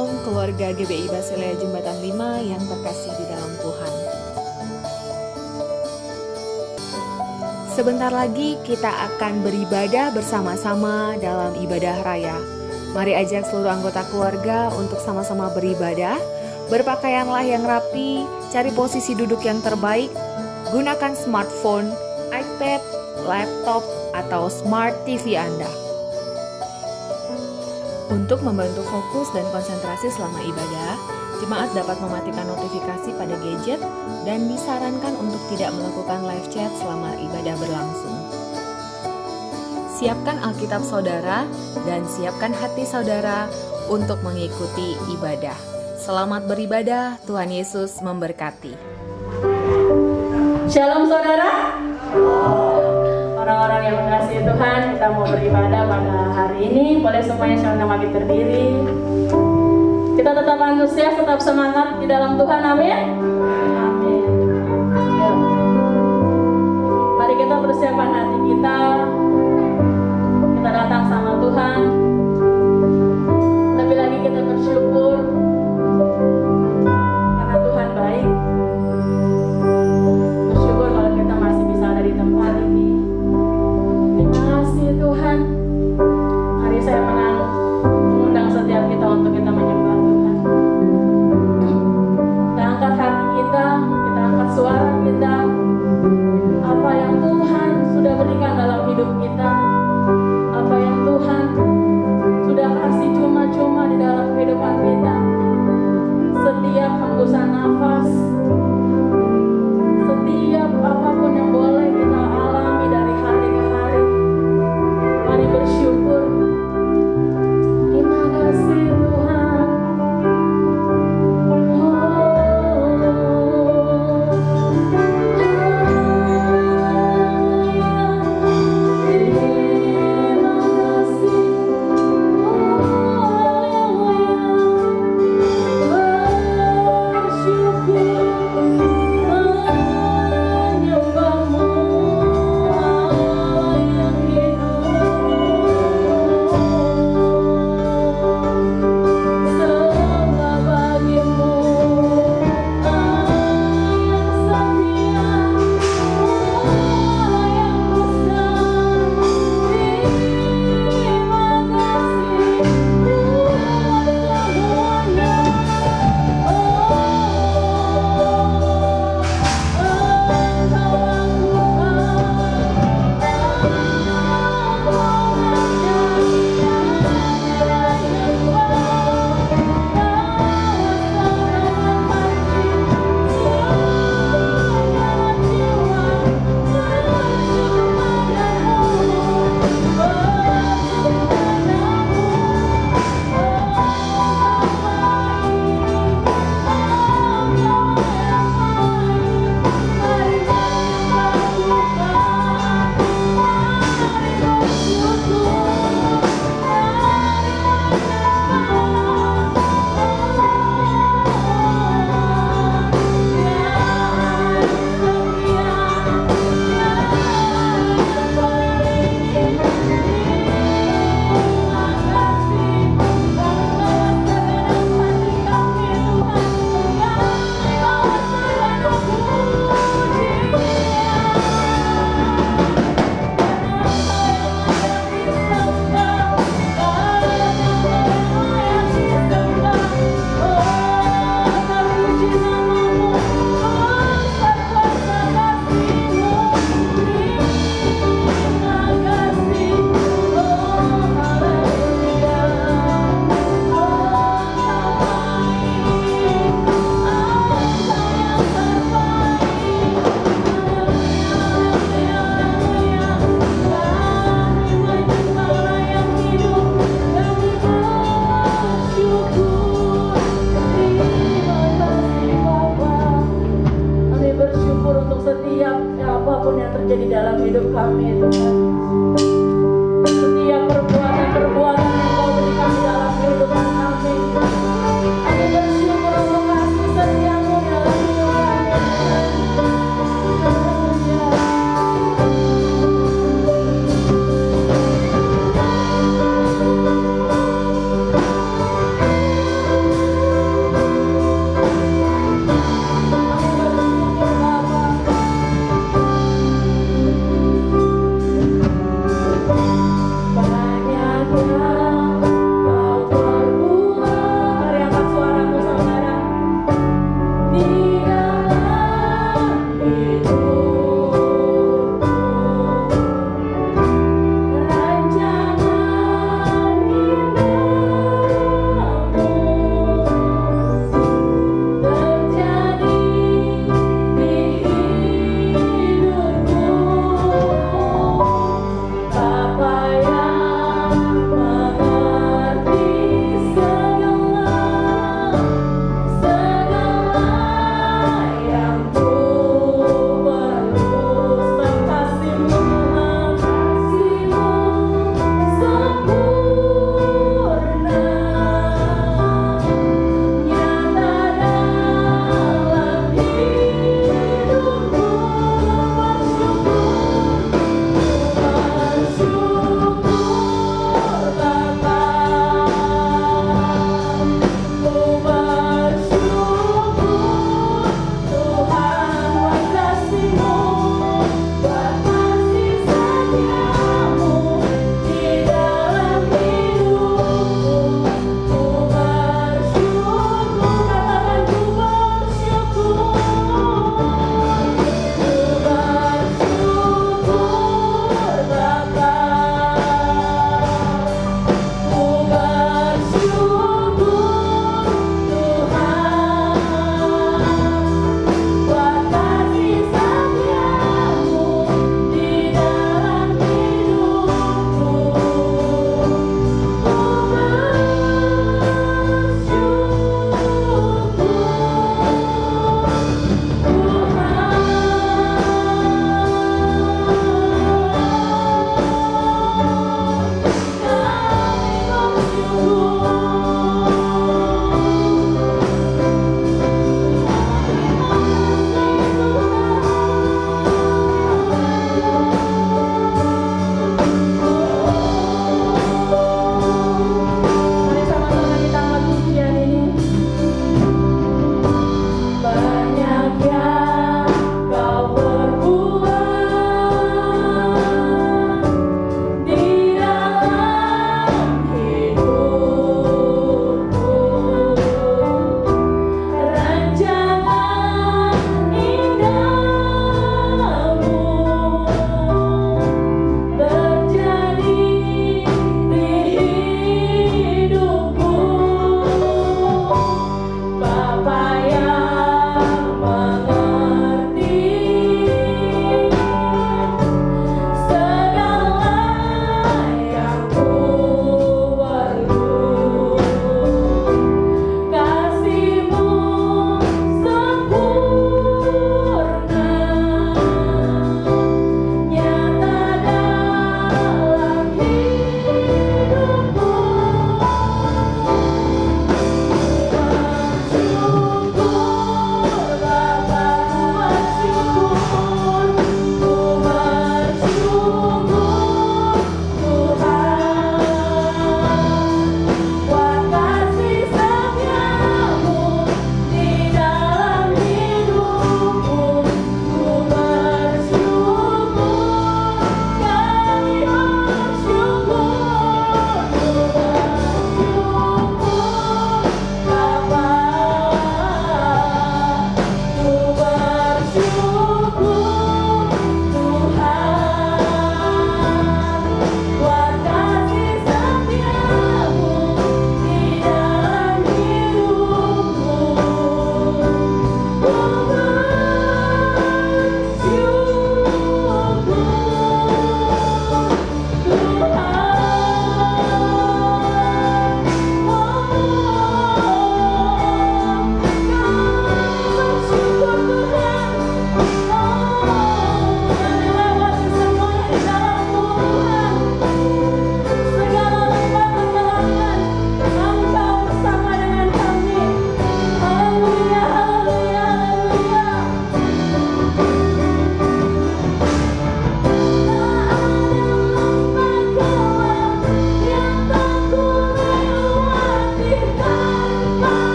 Shalom keluarga GBI Basilea Jembatan 5 yang terkasih di dalam Tuhan. Sebentar lagi kita akan beribadah bersama-sama dalam ibadah raya. Mari ajak seluruh anggota keluarga untuk sama-sama beribadah. Berpakaianlah yang rapi, cari posisi duduk yang terbaik, gunakan smartphone, iPad, laptop, atau smart TV Anda. Untuk membantu fokus dan konsentrasi selama ibadah, jemaat dapat mematikan notifikasi pada gadget dan disarankan untuk tidak melakukan live chat selama ibadah berlangsung. Siapkan Alkitab saudara dan siapkan hati saudara untuk mengikuti ibadah. Selamat beribadah, Tuhan Yesus memberkati. Shalom saudara. Orang-orang yang mengasihi Tuhan, kita mau beribadah pada hari ini. Boleh semuanya sama-sama berdiri. Kita tetap antusias, tetap semangat di dalam Tuhan. Amin. Amin. Ya. Mari kita persiapkan hati kita. Kita datang sama Tuhan. Lebih lagi kita bersyukur karena Tuhan baik. Bersyukur kalau kita masih bisa ada di tempat ini. Terima kasih Tuhan. Mari saya mengundang setiap kita untuk kita menyembah Tuhan. Kita angkat hati kita angkat suara kita. Apa yang Tuhan sudah berikan dalam hidup kita, apa yang Tuhan sudah kasih cuma-cuma di dalam kehidupan kita. Setiap hembusan nafas, setiap apapun yang boleh kita alami dari hari ke hari, mari bersyukur. Terima kasih Tuhan.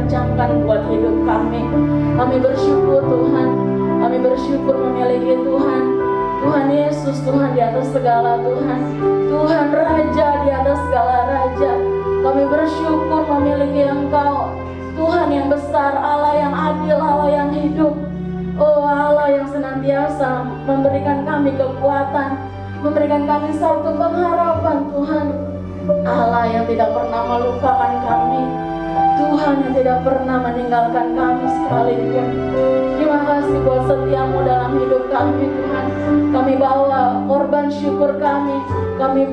kencangkan buat hidup kami. Kami bersyukur Tuhan, kami bersyukur memiliki Tuhan. Tuhan Yesus, Tuhan di atas segala Tuhan. Tuhan Raja di atas segala Raja. Kami bersyukur memiliki Engkau, Tuhan yang besar, Allah yang adil, Allah yang hidup. Oh Allah yang senantiasa memberikan kami kekuatan, memberikan kami satu pengharapan Tuhan. Allah yang tidak pernah melupakan kami, Tuhan yang tidak pernah meninggalkan kami sekalipun. Terima kasih buat setiamu dalam hidup kami Tuhan. Kami bawa korban syukur kami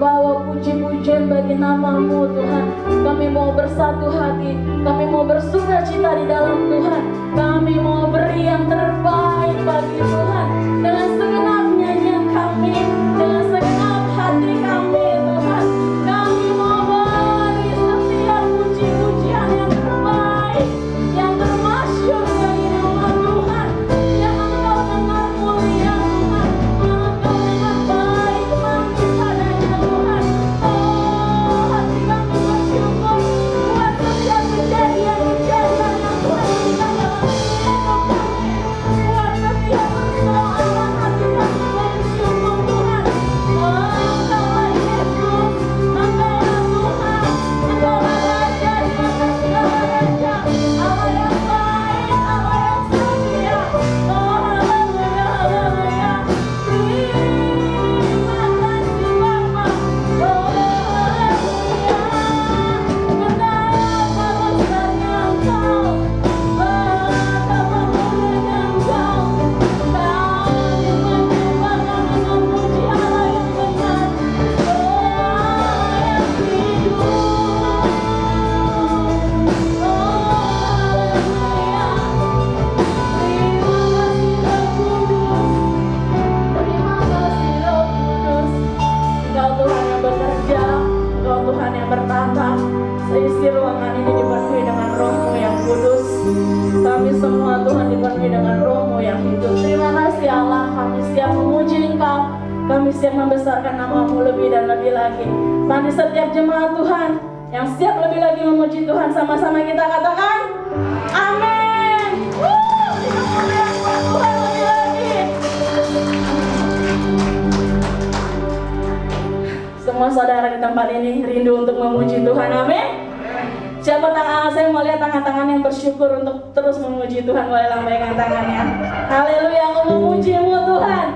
bawa puji-pujian bagi nama-Mu Tuhan. Kami mau bersatu hati, kami mau bersukacita di dalam Tuhan. Kami mau beri yang terbaik bagi Tuhan dengan segenap nyanyian kami, dengan segenap hati kami Tuhan. Kami mau beri setiap puji-pujian yang terbaik, yang termasyhur bagi nama Tuhan. Yang Engkau dengar mulia Tuhan, Engkau dengar baik bagi padanya Tuhan. Oh hati kami bersyukur buat setiap kejadian-kejadian yang Tuhan berikan dalam hidup kami. Buat setiap persoalan hati kami bersyukur Tuhan. Oh Engkaulah Yesus, Engkaulah Tuhan, Engkaulah Raja di atas segala raja, Allah yang baik, Allah yang setia. Oh haleluya, haleluya. Terima kasih Bapa. Oh haleluya. Betapa besarnya Engkau, betapa mulianya Engkau. Kami menyembah, kami memuji Allah yang benar, Allah yang hidup. Terima kasih Roh Kudus. Engkau Tuhan yang bekerja, Engkau Tuhan yang bertata. Seisi ruangan ini dipenuhi dengan Roh-Mu yang kudus. Kami semua Tuhan dipenuhi dengan Roh-Mu yang hidup. Terima kasih Allah, kami siap memuji Engkau. Kami siap membesarkan nama-Mu lebih dan lebih lagi. Bagi setiap jemaat Tuhan yang siap lebih lagi memuji Tuhan, sama-sama kita katakan amin. Kita memuliakan Tuhan lebih lagi. Semua saudara di tempat ini rindu untuk memuji Tuhan, amin. Siapa saya mau lihat tangan-tangan yang bersyukur untuk terus memuji Tuhan, boleh lambaikan tangannya. Haleluya, aku memuji-Mu Tuhan.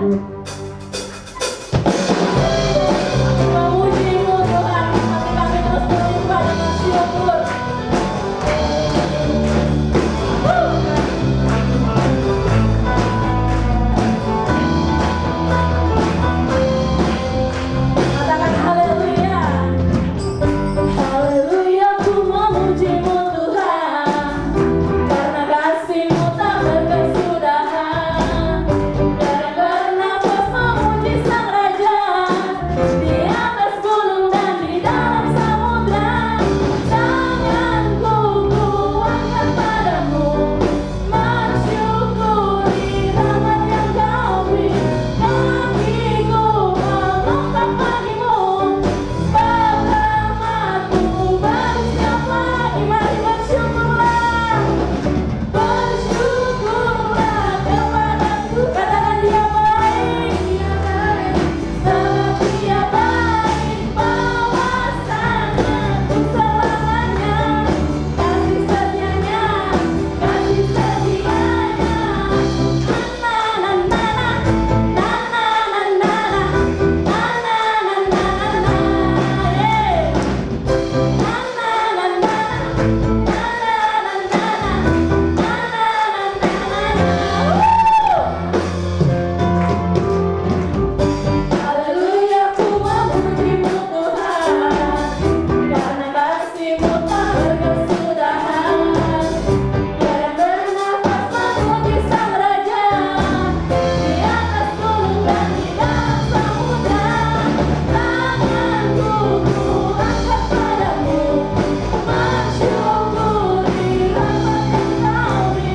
Memuji-Mu Tuhan, hati kami terus berlimpah dengan syukur. Katakan haleluya. Haleluya, ku memuji-Mu Tuhan, karena kasih-Mu tak berkesudahan. Biar bernafas memuji Sang Raja, di atas gunung dan di dalam samudra. Tanganku ku angkat padamu, mensyukuri rahmat yang Kau beri. Kakiku melompat bagimu, rahmat-Mu baru setiap pagi. Mari bersyukurlah, bersyukurlah kepadaku. Katakan Dia baik, sebab Dia baik, bawasannya untuk selamanya. Kasih setianya, kasih setianya. Haleluya, ku memuji-Mu Tuhan, karena kasih-Mu tak berkesudahan. Biar bernafas memuji Sang Raja, di atas gunung dan di dalam samudra. Tanganku ku angkat padamu, mensyukuri rahmat yang Kau beri.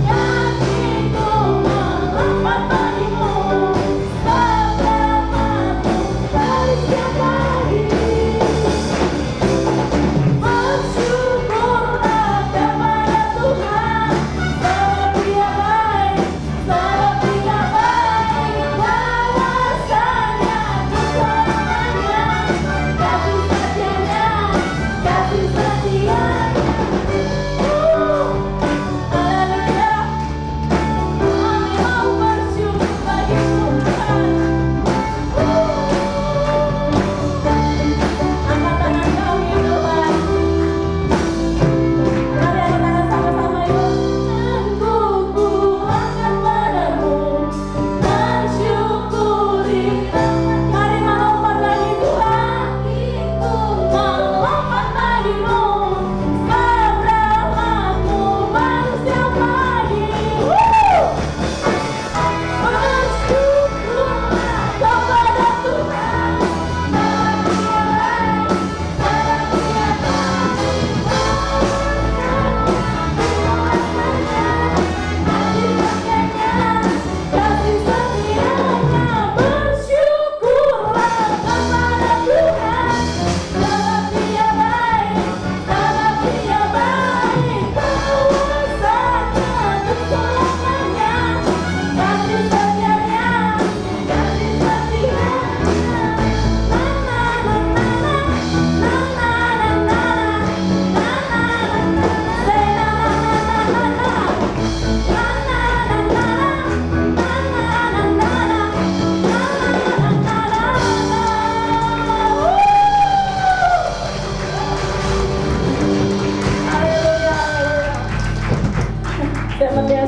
Kakiku melompat bagimu, rahmat-Mu baru setiap pagi. Bersyukurlah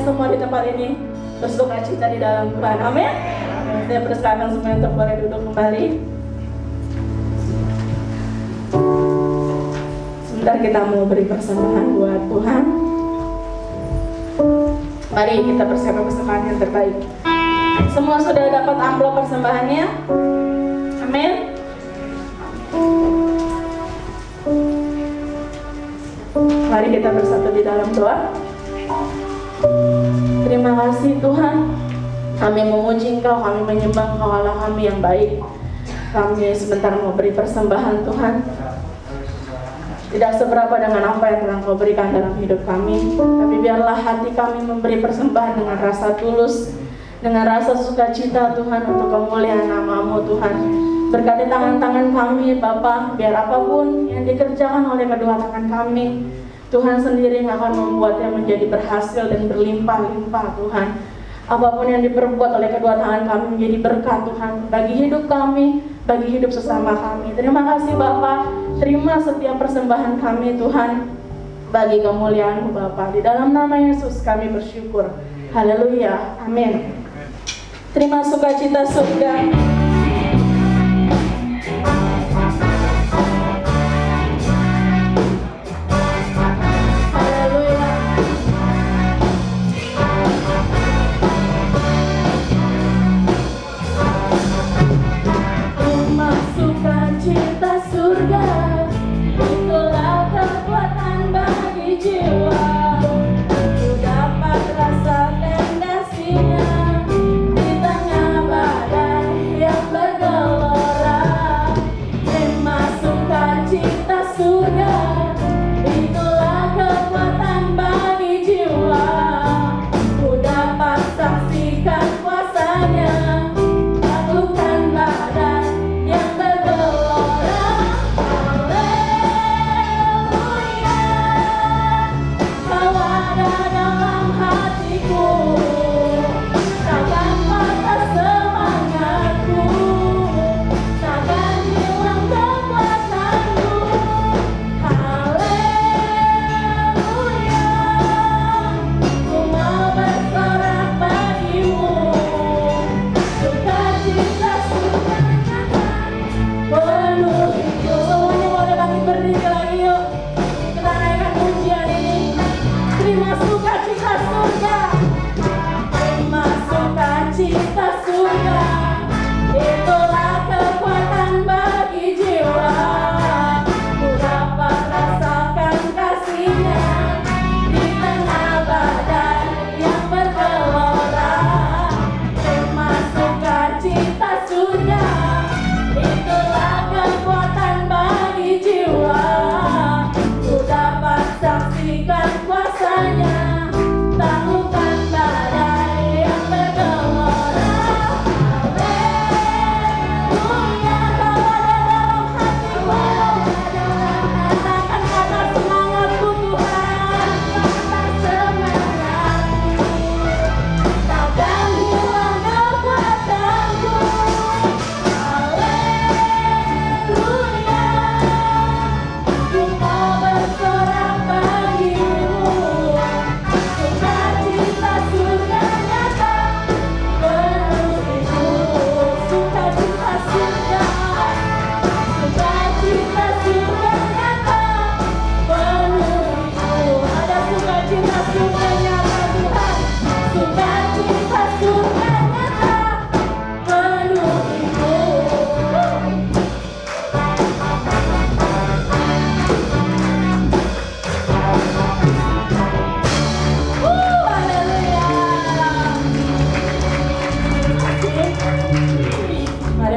semua di tempat ini bersuka cita di dalam Tuhan. Amin. Saya persilakan semua untuk boleh duduk kembali. Sebentar kita mau beri persembahan buat Tuhan. Mari kita persiapkan persembahan yang terbaik. Semua sudah dapat amplop persembahannya? Amin. Mari kita bersatu di dalam doa. Terima kasih Tuhan, kami memuji Engkau, kami menyembah Engkau Allah kami yang baik. Kami sebentar mau beri persembahan Tuhan. Tidak seberapa dengan apa yang telah Engkau berikan dalam hidup kami, tapi biarlah hati kami memberi persembahan dengan rasa tulus, dengan rasa sukacita Tuhan, untuk kemuliaan nama-Mu Tuhan. Berkati tangan-tangan kami Bapa, biar apapun yang dikerjakan oleh kedua tangan kami, Tuhan sendiri yang akan membuatnya menjadi berhasil dan berlimpah-limpah Tuhan. Apapun yang diperbuat oleh kedua tangan kami menjadi berkat Tuhan, bagi hidup kami, bagi hidup sesama kami. Terima kasih Bapa, terima setiap persembahan kami Tuhan, bagi kemuliaan-Mu Bapa. Di dalam nama Yesus kami bersyukur. Haleluya, amin. Terima sukacita surga.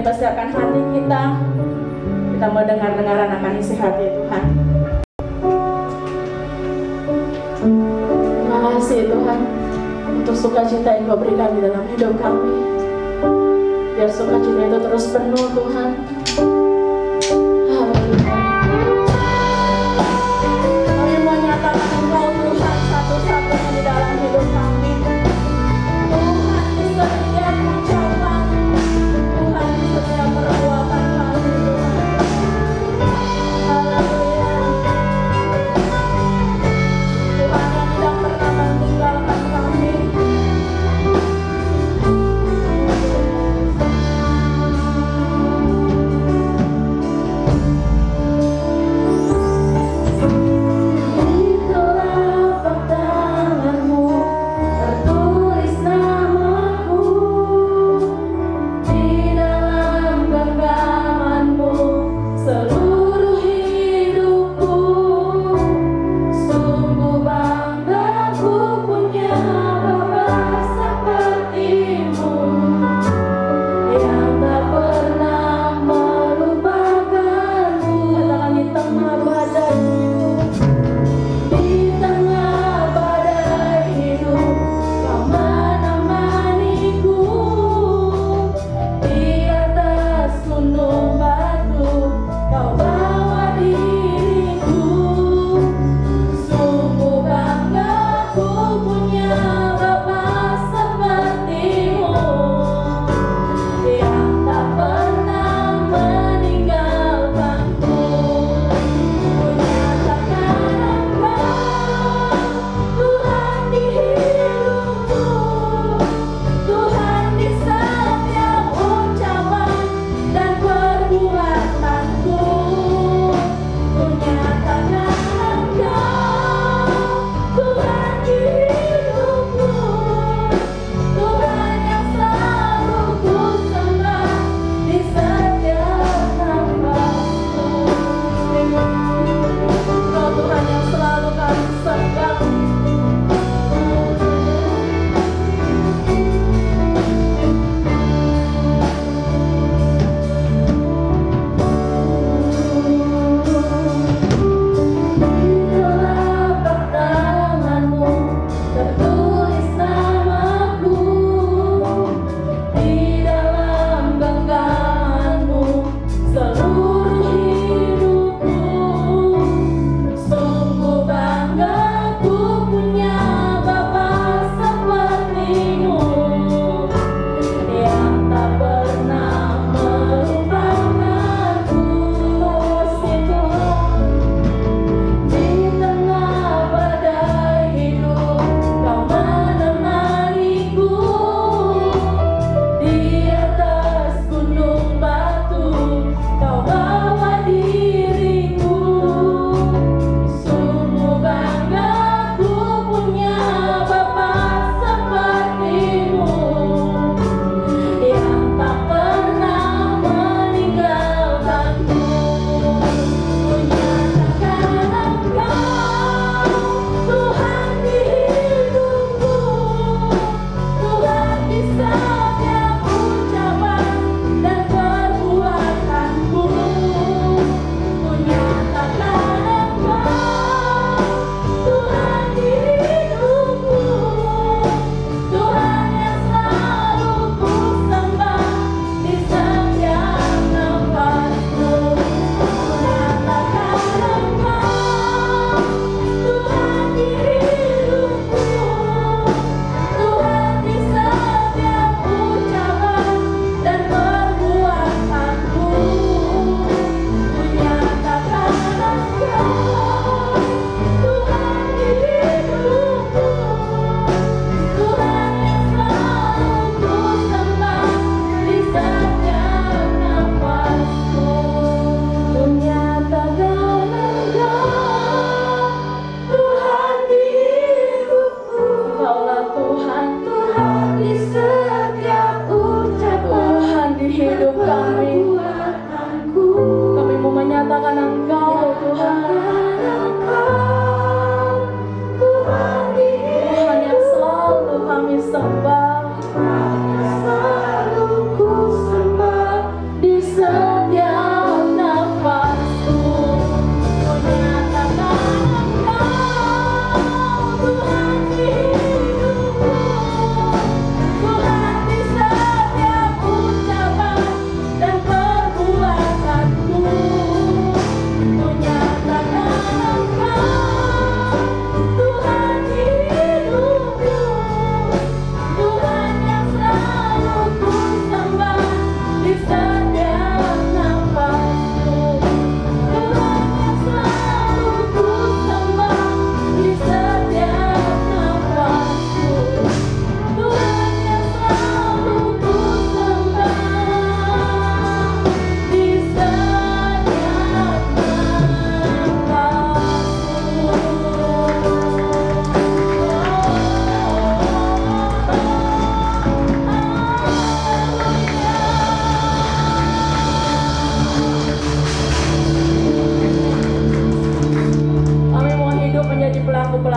Persiapkan hati kita mau dengar-dengaran akan isi hati Tuhan. Terima kasih Tuhan untuk sukacita yang Kau berikan di dalam hidup kami. Biar sukacita itu terus penuh Tuhan. Haleluya. Kami mau nyatakan Engkau Tuhan satu-satunya di dalam hidup kami. Tuhan di setiap ucapan, Tuhan di setiap perbuatan kami Tuhan. Haleluya. Tuhan yang tidak pernah meninggalkan kami.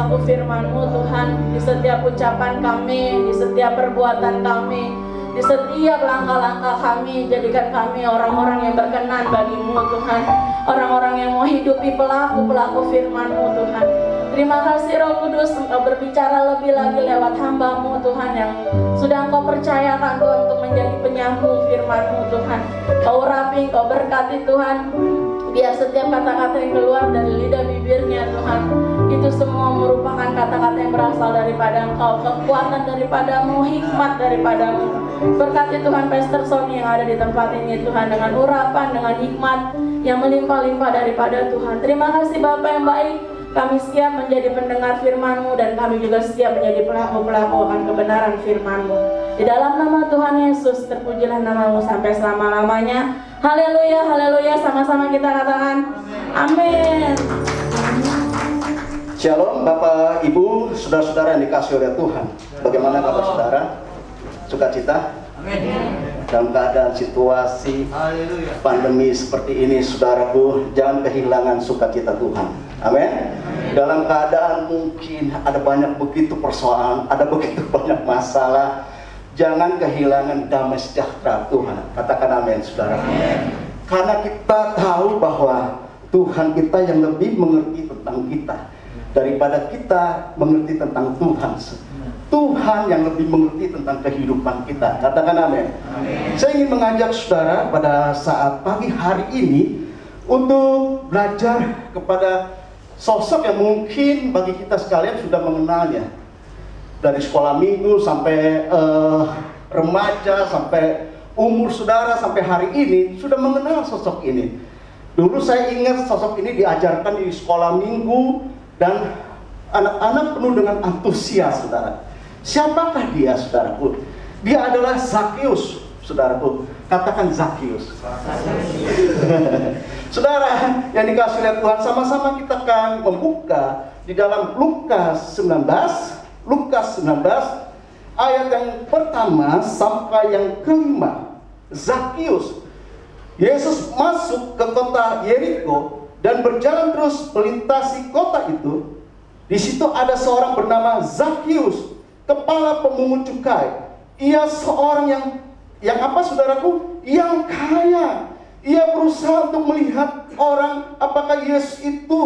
pelaku firman-Mu Tuhan, di setiap ucapan kami, di setiap perbuatan kami, di setiap langkah-langkah kami. Jadikan kami orang-orang yang berkenan bagi-Mu Tuhan, orang-orang yang mau hidupi pelaku-pelaku firman-Mu Tuhan. Terima kasih Roh Kudus, Engkau berbicara lebih lagi lewat hamba-Mu Tuhan yang sudah Engkau percayakan Tuhan untuk menjadi penyambung firman-Mu Tuhan. Kau urapi, Kau berkati Tuhan. Biar setiap kata-kata yang keluar dari lidah bibirnya Tuhan, itu semua merupakan kata-kata yang berasal daripada Engkau, kekuatan daripada-Mu, hikmat daripada-Mu. Berkati Tuhan Pastor Sony yang ada di tempat ini Tuhan, dengan urapan, dengan hikmat yang melimpah-limpah daripada Tuhan. Terima kasih Bapa yang baik. Kami siap menjadi pendengar firman-Mu, dan kami juga siap menjadi pelaku-pelaku akan kebenaran firman-Mu. Di dalam nama Tuhan Yesus, terpujilah nama-Mu sampai selama-lamanya. Haleluya, haleluya. Sama-sama kita katakan amin. Shalom Bapak, Ibu, saudara-saudara yang dikasihi oleh Tuhan. Bagaimana kabar saudara? Sukacita? Amin. Dalam keadaan situasi pandemi seperti ini, saudaraku, jangan kehilangan sukacita Tuhan. Amin. Dalam keadaan mungkin ada banyak begitu persoalan, ada begitu banyak masalah, jangan kehilangan damai sejahtera Tuhan. Katakan amin, saudara. Amin. Karena kita tahu bahwa Tuhan kita yang lebih mengerti tentang kita daripada kita mengerti tentang Tuhan. Tuhan yang lebih mengerti tentang kehidupan kita. Katakan amin. Amin. Saya ingin mengajak saudara pada saat pagi hari ini untuk belajar kepada sosok yang mungkin bagi kita sekalian sudah mengenalnya. Dari sekolah minggu sampai remaja, sampai umur saudara, sampai hari ini sudah mengenal sosok ini. Dulu saya ingat sosok ini diajarkan di sekolah minggu, dan anak-anak penuh dengan antusias, saudara. Siapakah dia, saudaraku? Dia adalah Zakius, saudaraku. Katakan Zakius. Saudara yang dikasihi oleh Tuhan, sama-sama kita akan membuka di dalam Lukas 19 ayat yang pertama sampai yang kelima. Zakius. Yesus masuk ke kota Yeriko dan berjalan terus melintasi kota itu. Di situ ada seorang bernama Zakius, kepala pemungut cukai. Ia seorang yang apa, saudaraku? Yang kaya. Ia berusaha untuk melihat orang apakah Yesus itu,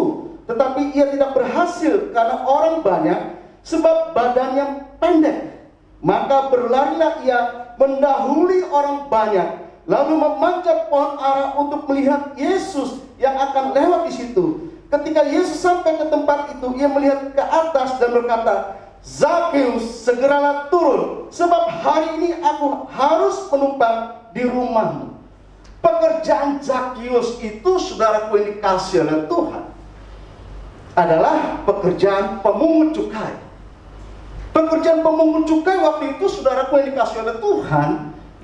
tetapi ia tidak berhasil karena orang banyak, sebab badannya pendek. Maka berlarilah ia mendahului orang banyak, lalu memanjat pohon ara untuk melihat Yesus yang akan lewat di situ. Ketika Yesus sampai ke tempat itu, ia melihat ke atas dan berkata, Zakius, segeralah turun, sebab hari ini aku harus menumpang di rumahmu. Pekerjaan Zakius itu, saudaraku yang dikasihi oleh Tuhan, adalah pekerjaan pemungut cukai. Pekerjaan pemungut cukai waktu itu, saudaraku yang dikasihi oleh Tuhan,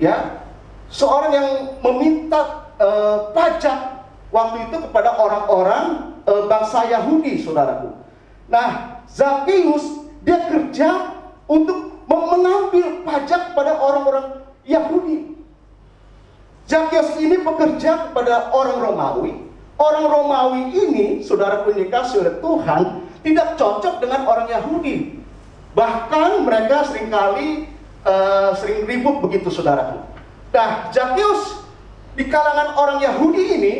ya, seorang yang meminta pajak waktu itu kepada orang-orang bangsa Yahudi, saudaraku. Nah, Zakius dia kerja untuk mengambil pajak kepada orang-orang Yahudi. Zakius ini bekerja kepada orang Romawi. Orang Romawi ini, saudaraku yang dikasihi oleh Tuhan, tidak cocok dengan orang Yahudi. Bahkan mereka seringkali sering ribut begitu, saudaraku. Nah, Zakius di kalangan orang Yahudi ini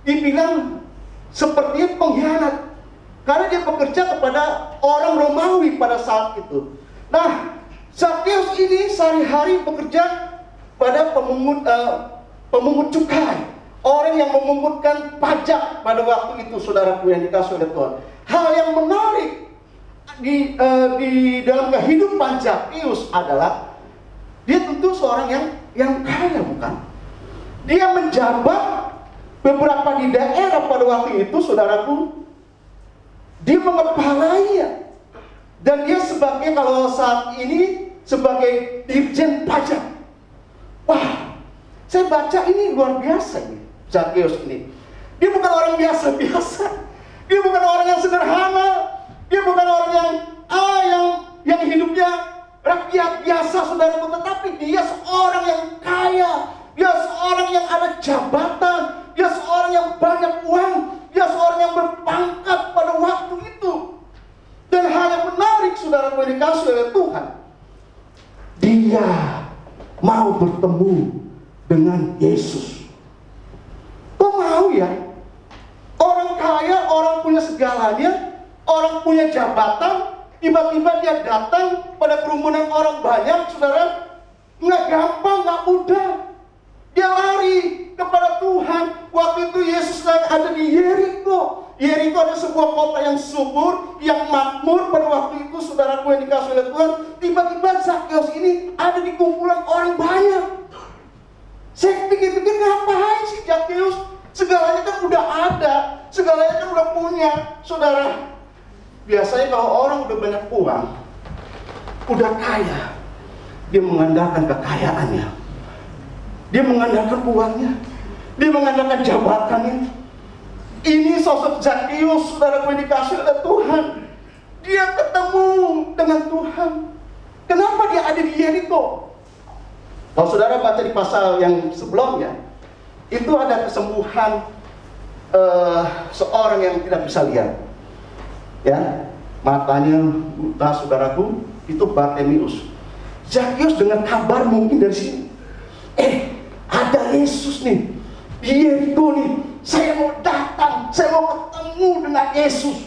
dibilang seperti pengkhianat, karena dia bekerja kepada orang Romawi pada saat itu. Nah, Zakius ini sehari-hari bekerja pada pemungut cukai, orang yang memungutkan pajak pada waktu itu, saudaraku yang dikasihi oleh Tuhan. Hal yang menarik di dalam kehidupan Zakius adalah dia tentu seorang yang kaya, bukan? Dia menjabat beberapa di daerah pada waktu itu, saudaraku. Dia mengepalainya, dan dia sebagai, kalau saat ini, sebagai dirjen pajak. Wah, saya baca ini luar biasa ini, Zakius ini. Dia bukan orang biasa-biasa. Dia bukan orang yang sederhana. Dia bukan orang yang hidupnya rakyat biasa, saudaraku. Tetapi dia seorang yang kaya. Dia seorang yang ada jabatan. Dia seorang yang banyak uang. Dia seorang yang berpangkat pada waktu itu. Dan mau bertemu dengan Yesus. Kau mau ya? Orang kaya, orang punya segalanya, orang punya jabatan, tiba-tiba dia datang pada kerumunan orang banyak, saudara. Nggak gampang, nggak mudah. Dia lari kepada Tuhan. Waktu itu Yesus ada di Yeriko. Yeriko ada sebuah kota yang subur, yang makmur pada waktu itu, saudaraku yang dikasih oleh Tuhan. Tiba-tiba Zakheus ini ada di kumpulan orang banyak. Saya pikir-pikir, ngapain sih Zakheus? Segalanya kan udah ada, segalanya kan udah punya, saudara. Biasanya kalau orang udah banyak uang, udah kaya, dia mengandalkan kekayaannya, dia mengandalkan uangnya, dia mengandalkan jabatannya. Ini sosok Zakheus, saudara yang dikasih oleh Tuhan. Dia ketemu dengan Tuhan. Kenapa dia ada di Yeriko? Kalau saudara baca di pasal yang sebelumnya, itu ada kesembuhan seorang yang tidak bisa lihat. Ya, matanya buta, saudaraku, itu Bartemius. Zakheus dengan kabar mungkin dari sini, ada Yesus nih di Yeriko nih. Saya mau datang, saya mau ketemu dengan Yesus.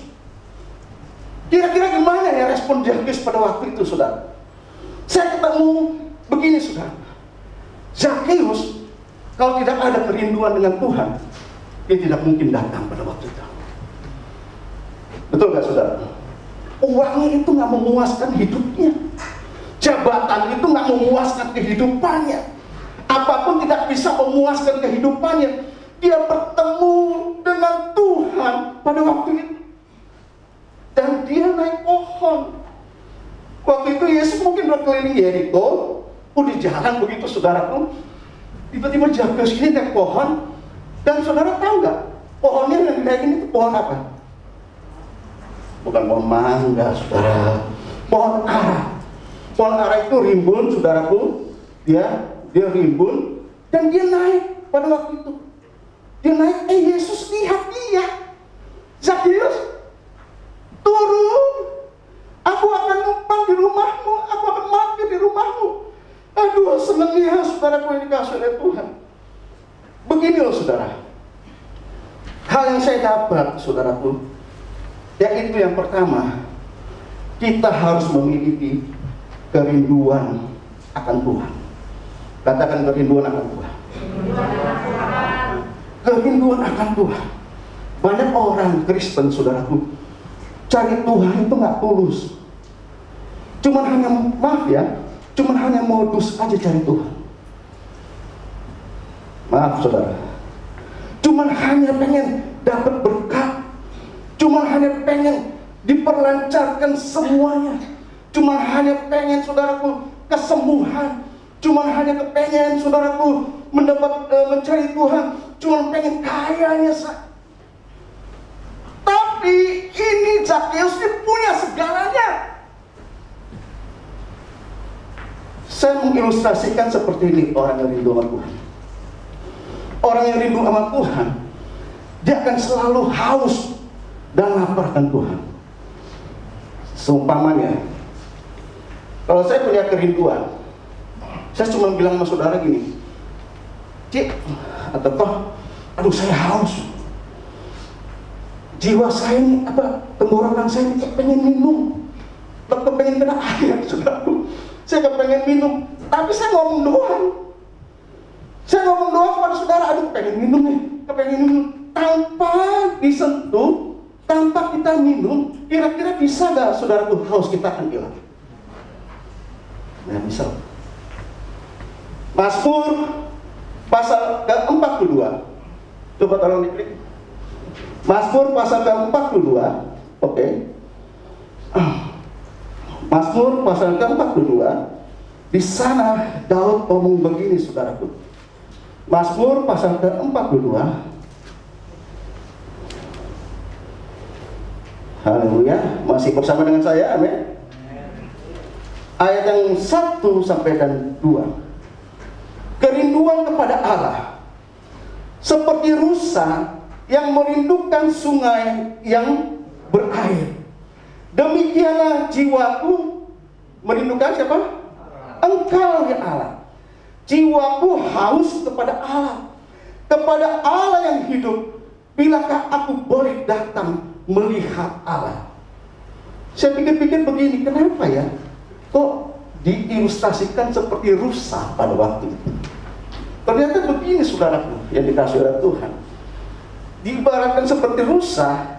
Kira-kira gimana ya respon Zakheus pada waktu itu, saudara? Saya ketemu begini, saudara. Zakheus, kalau tidak ada kerinduan dengan Tuhan, dia tidak mungkin datang pada waktu itu. Betul gak, saudara? Uangnya itu gak memuaskan hidupnya. Jabatan itu gak memuaskan kehidupannya. Apapun tidak bisa memuaskan kehidupannya. Dia bertemu dengan Tuhan pada waktu itu. Dan dia naik pohon. Waktu itu Yesus mungkin berkeliling Yeriko, udah jalan begitu, saudaraku. Tiba-tiba Zakheus ini naik pohon. Dan saudara tahu gak, pohonnya yang naik ini itu pohon apa? Bukan pohon mangga, saudara. Pohon ara. Pohon ara itu rimbun, saudaraku. Dia rimbun. Dan dia naik pada waktu itu. Dia naik, Yesus lihat dia. Zakheus, turun. Aku akan numpang di rumahmu. Aku akan mampir di rumahmu. Aduh, senangnya saudaraku yang dikasih oleh Tuhan. Begini loh, saudara. Hal yang saya dapat, saudaraku, yaitu yang pertama, kita harus memiliki kerinduan akan Tuhan. Katakan kerinduan akan Tuhan. Kerinduan akan Tuhan. Banyak orang Kristen, saudaraku, cari Tuhan itu nggak tulus. Cuman hanya, maaf ya, cuman hanya modus aja cari Tuhan. Maaf, saudara. Cuman hanya pengen dapat berkat. Cuman hanya pengen diperlancarkan semuanya. Cuman hanya pengen, saudaraku, kesembuhan. Cuman hanya kepengen, saudaraku, mendapat mencari Tuhan. Cuman pengen kayanya. Tapi ini Zakheus ini punya segalanya. Saya mengilustrasikan seperti ini orang yang rindu sama Tuhan. Orang yang rindu sama Tuhan, dia akan selalu haus dan lapar akan Tuhan. Seumpamanya, kalau saya punya kerinduan, saya cuma bilang sama saudara gini, Cik, atau toh, aduh saya haus. Jiwa saya ini, tenggorokan saya ini pengen minum. Pengen kena air, saudaraku. Saya kepengen minum, tapi saya ngomong doang. Saya ngomong doang pada saudara, aduh pengen minum nih, kepengen minum. Tanpa disentuh, tanpa kita minum, kira-kira bisa gak saudaraku haus kita akan hilang? Nah, bisa. Mazmur pasal ke-42. Coba tolong diklik. Mazmur pasal ke-42. Oke. Mazmur pasal ke-42. Di sana Daud ngomong begini, saudaraku. Mazmur pasal ke-42. Haleluya. Masih bersama dengan saya, amin. Ayat yang 1 sampai dan 2. Kerinduan kepada Allah seperti rusa yang merindukan sungai yang berair. Demikianlah jiwaku merindukan siapa? Engkau ya Allah. jiwaku haus kepada Allah yang hidup. Bilakah aku boleh datang melihat Allah? Saya pikir-pikir begini, kenapa ya? Kok diilustrasikan seperti rusa pada waktu itu? Ternyata begini saudaraku yang dikasihi oleh Tuhan. Diibaratkan seperti rusa,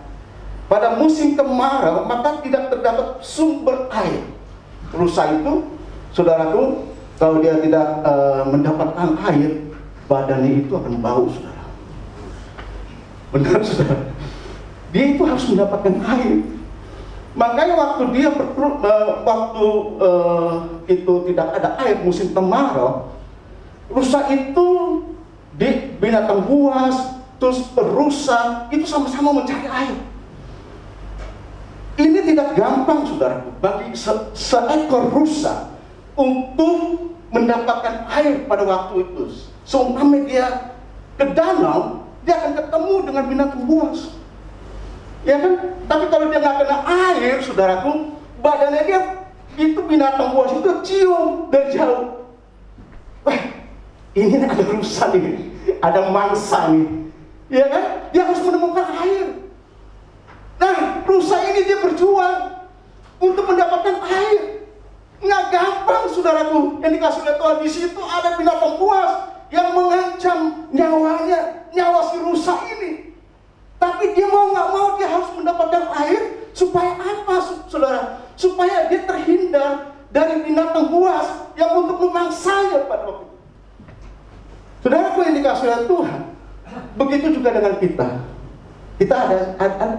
pada musim kemarau maka tidak terdapat sumber air. Rusa itu, saudaraku, kalau dia tidak mendapatkan air, badannya itu akan bau, saudara. Benar, saudara. Dia itu harus mendapatkan air. Makanya waktu dia itu tidak ada air musim kemarau, rusa itu di binatang buas, terus rusa itu sama-sama mencari air. Ini tidak gampang, saudaraku, bagi seekor rusa untuk mendapatkan air pada waktu itu. Seumpama dia ke danau, dia akan ketemu dengan binatang buas, ya kan? Tapi kalau dia nggak kena air, saudaraku, badannya dia itu binatang buas itu cium dari jauh. Wah, ini ada rusa nih, ada mangsa nih, ya kan? Dia harus menemukan air. Nah, rusa ini dia berjuang untuk mendapatkan air. Nggak gampang, saudaraku, yang dikasih oleh Tuhan. Di situ ada binatang buas yang mengancam nyawanya, nyawa si rusa ini. Tapi dia mau nggak mau, dia harus mendapatkan air. Supaya apa, saudara? Supaya dia terhindar dari binatang buas yang untuk memangsanya pada waktu itu. Saudaraku yang dikasih oleh Tuhan, begitu juga dengan kita. Kita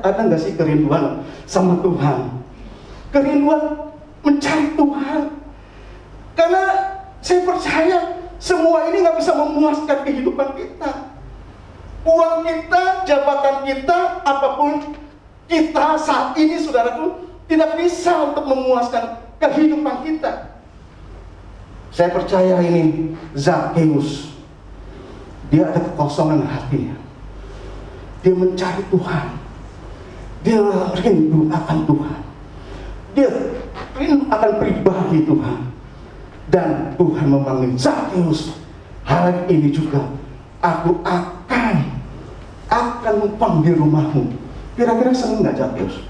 ada nggak sih kerinduan sama Tuhan? Kerinduan mencari Tuhan. Karena saya percaya semua ini nggak bisa memuaskan kehidupan kita. Uang kita, jabatan kita, apapun kita saat ini, saudaraku, tidak bisa untuk memuaskan kehidupan kita. Saya percaya ini Zakheus, dia ada kekosongan hatinya. Dia mencari Tuhan. Dia rindu akan Tuhan. Dia rindu akan pribadi Tuhan. Dan Tuhan memanggil Zakheus, hari ini juga aku akan memanggil rumahmu. Kira-kira senang nggak Zakheus?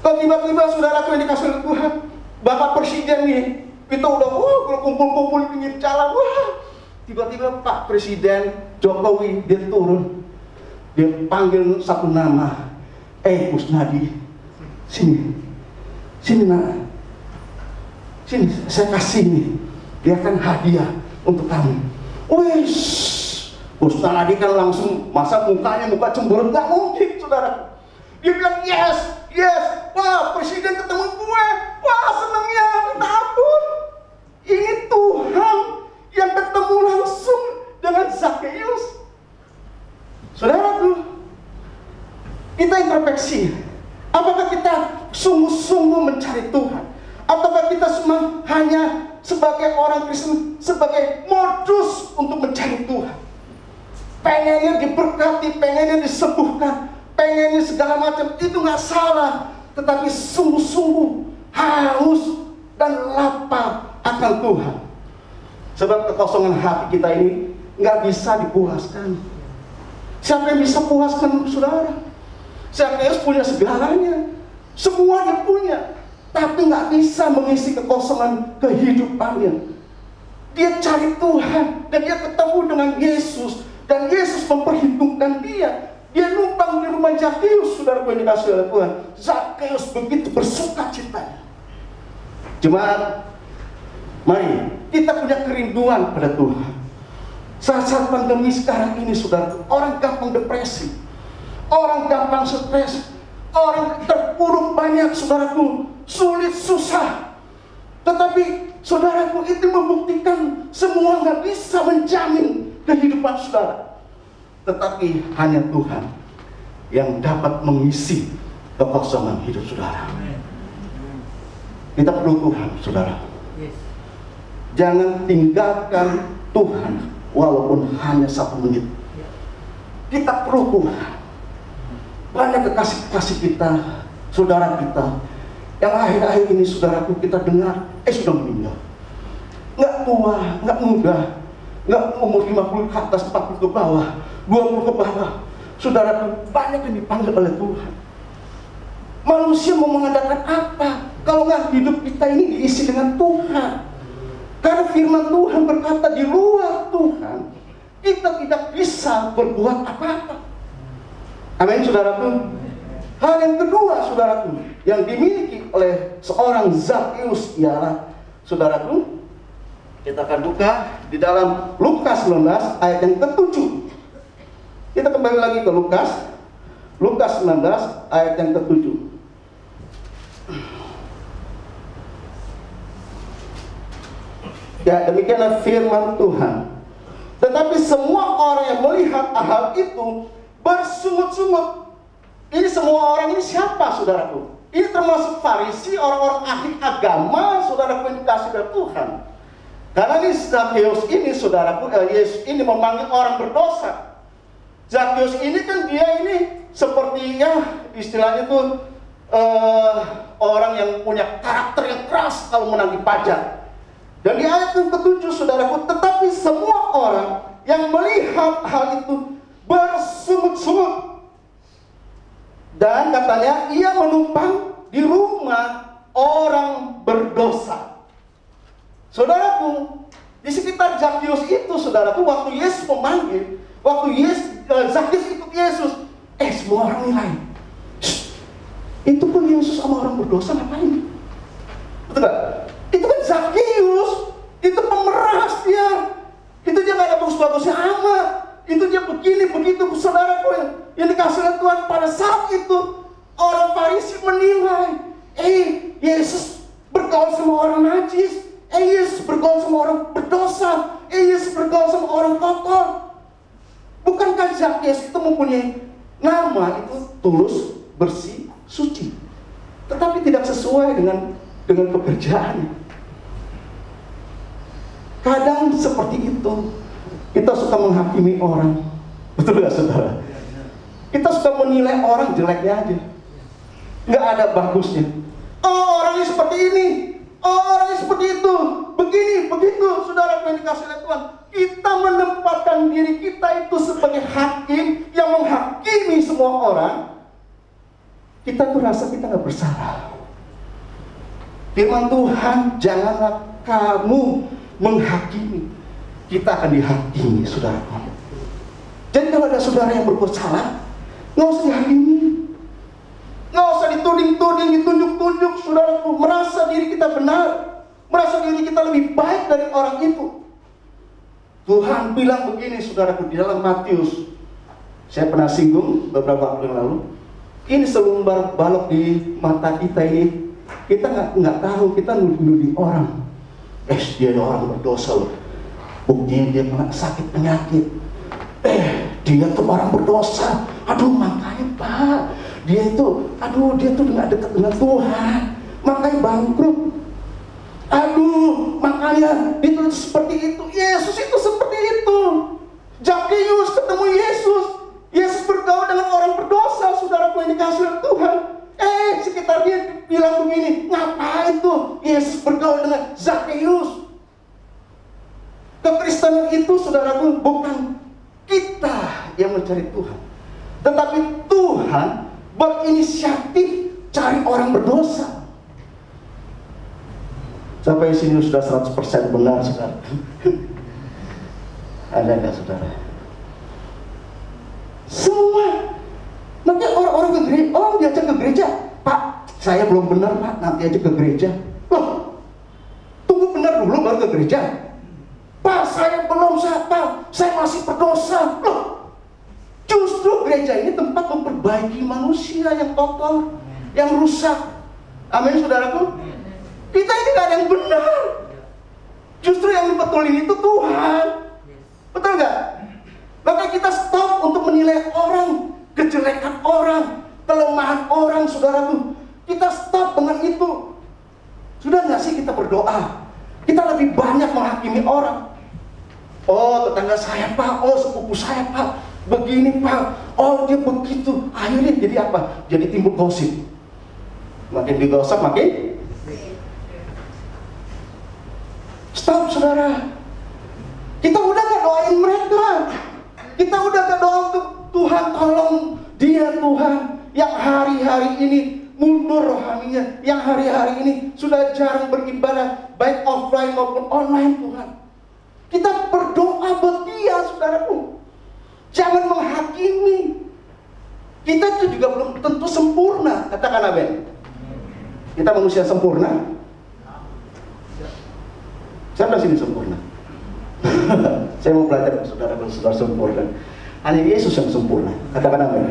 Kalau tiba-tiba saudaraku yang dikasih oleh Tuhan, Bapak Presiden nih, kita udah kumpul-kumpul di pinggir jalan, tiba-tiba Pak Presiden Jokowi dia turun, dia panggil satu nama, Kusnadi, sini nak, sini saya kasih nih, dia kan hadiah untuk kamu. Kusnadi kan langsung, masa muka cemberut, nggak mungkin, saudara. Dia bilang yes, wah Presiden ketemu gue, wah senangnya, minta ampun. Ini Tuhan yang ketemu langsung dengan Zakheus. Saudaraku, kita introspeksi. Apakah kita sungguh-sungguh mencari Tuhan? Ataukah kita cuma hanya sebagai orang Kristen, sebagai modus untuk mencari Tuhan? Pengennya diberkati, pengennya disembuhkan, pengennya segala macam, itu nggak salah. Tetapi sungguh-sungguh haus dan lapar akan Tuhan. Sebab kekosongan hati kita ini nggak bisa dipuaskan. Siapa yang bisa puaskan, saudara? Zakheus punya segalanya, semua dia punya, tapi nggak bisa mengisi kekosongan kehidupannya. Dia cari Tuhan dan dia ketemu dengan Yesus, dan Yesus memperhitungkan dia. Dia numpang di rumah Zakheus, saudaraku yang dikasih oleh Tuhan. Zakheus begitu bersuka citanya. Jemaat, mari kita punya kerinduan pada Tuhan. Saat-saat pandemi sekarang ini, saudara, orang gampang depresi, orang gampang stres, orang terpuruk banyak, saudaraku, sulit, susah. Tetapi saudaraku, itu membuktikan semua nggak bisa menjamin kehidupan saudara. Tetapi hanya Tuhan yang dapat mengisi kekosongan hidup saudara. Kita perlu Tuhan, saudara. Jangan tinggalkan Tuhan walaupun hanya 1 menit. Kita perlu Tuhan. Banyak kekasih-kekasih kita, saudara kita, yang akhir-akhir ini saudaraku kita dengar, sudah meninggal. nggak tua, nggak muda, nggak umur 50 ke atas, 40 ke bawah, 20 ke bawah. Saudara, banyak yang dipanggil oleh Tuhan. Manusia mau mengadakan apa kalau nggak hidup kita ini diisi dengan Tuhan? Karena firman Tuhan berkata di luar Tuhan kita tidak bisa berbuat apa-apa. Amin, saudaraku. Hal yang kedua, saudaraku, yang dimiliki oleh seorang Zakheus ialah, saudaraku, kita akan buka di dalam Lukas 19 ayat yang ke-7. Kita kembali lagi ke Lukas 19 ayat yang ke-7. Ya, demikianlah firman Tuhan. Tetapi semua orang yang melihat hal itu bersungut-sungut. Ini semua orang ini siapa, saudaraku? Ini termasuk Farisi, orang-orang ahli agama, saudaraku, yang dikasih dari Tuhan. Karena ini Zakheus ini, saudaraku, Yesus ini memanggil orang berdosa. Zakheus ini kan dia ini sepertinya istilahnya tuh orang yang punya karakter yang keras kalau menagih pajak. Dan di ayat yang ke-7, saudaraku, tetapi semua orang yang melihat hal itu bersungut-sungut. Dan katanya ia menumpang di rumah orang berdosa. Saudaraku, di sekitar Zakheus itu, saudaraku, waktu Yesus memanggil, waktu Zakheus ikut Yesus, semua orang nilai. Itu pun Yesus sama orang berdosa ngapain? Betul gak? Itu kan Zakheus, itu pemeras dia. Itu dia gak ada bagus-bagusnya amat. Itu dia begini, begitu, saudaraku, yang dikasih oleh Tuhan. Pada saat itu, orang Farisi menilai, Yesus bergaul sama orang najis, Yesus bergaul sama orang berdosa, Yesus bergaul sama orang kotor. Bukankah Zakheus itu mempunyai nama itu tulus, bersih, suci, tetapi tidak sesuai dengan pekerjaannya. Kadang seperti itu, kita suka menghakimi orang. Betul gak, saudara? Kita suka menilai orang jeleknya aja, nggak ada bagusnya. Oh, orangnya seperti ini, oh, orangnya seperti itu, begini, begitu. Saudara yang dikasih oleh Tuhan, kita menempatkan diri kita itu sebagai hakim yang menghakimi semua orang. Kita tuh rasa kita nggak bersalah. Firman Tuhan, janganlah kamu menghakimi, kita akan dihakimi, saudaraku. Jadi kalau ada saudara yang berbuat salah, nggak usah dihakimi, nggak usah dituding-tuding, ditunjuk-tunjuk, saudaraku. Merasa diri kita benar, merasa diri kita lebih baik dari orang itu. Tuhan bilang begini, saudaraku, di dalam Matius. Saya pernah singgung beberapa waktu yang lalu. Ini selumbar balok di mata kita ini. Kita nggak tahu, kita nuduh orang. Dia orang berdosa loh. Buktinya dia kena sakit penyakit. Dia tuh orang berdosa. Aduh, makanya Pak, dia tuh nggak dekat dengan Tuhan, makanya bangkrut. Aduh, makanya dia tuh seperti itu. Yesus itu seperti itu. Zakheus ketemu Yesus. Yesus bergaul dengan orang berdosa, saudaraku yang dikasih oleh Tuhan. Sekitar dia bilang begini, ngapain tuh Yesus bergaul dengan Zakheus? Kekristenan itu, saudaraku, bukan kita yang mencari Tuhan, tetapi Tuhan berinisiatif cari orang berdosa. Sampai sini sudah 100% benar, saudara? Ada nggak, saudara? Semua. Nanti orang-orang ke gereja, orang diajak ke gereja, Pak, saya belum benar, Pak, nanti aja ke gereja. Loh, tunggu benar dulu baru ke gereja. Pak, saya belum, Pak, saya masih berdosa. Loh, justru gereja ini tempat memperbaiki manusia yang kotor, yang rusak. Amin, saudaraku. Kita ini gak ada yang benar. Justru yang dibetulin itu Tuhan. Betul gak? Maka kita stop untuk menilai orang, kejelekan orang, kelemahan orang, saudaraku. Kita stop dengan itu. Sudah gak sih kita berdoa? Kita lebih banyak menghakimi orang. Oh, tetangga saya, Pak. Oh, sepupu saya, Pak. Begini, Pak. Oh, dia begitu. Akhirnya jadi apa? Jadi timbul gosip. Makin digosip, makin Stop saudara. Kita udah gak doain mereka. Kita udah gak doa untuk Tuhan tolong dia Tuhan yang hari-hari ini mundur rohaninya, yang hari-hari ini sudah jarang beribadah baik offline maupun online Tuhan. Kita berdoa buat dia saudaraku. Jangan menghakimi. Kita itu juga belum tentu sempurna. Katakan amin. Kita manusia sempurna. Siapa sini sempurna? Saya mau belajar saudara-saudara sempurna. Hanya Yesus yang sempurna. Katakan amin.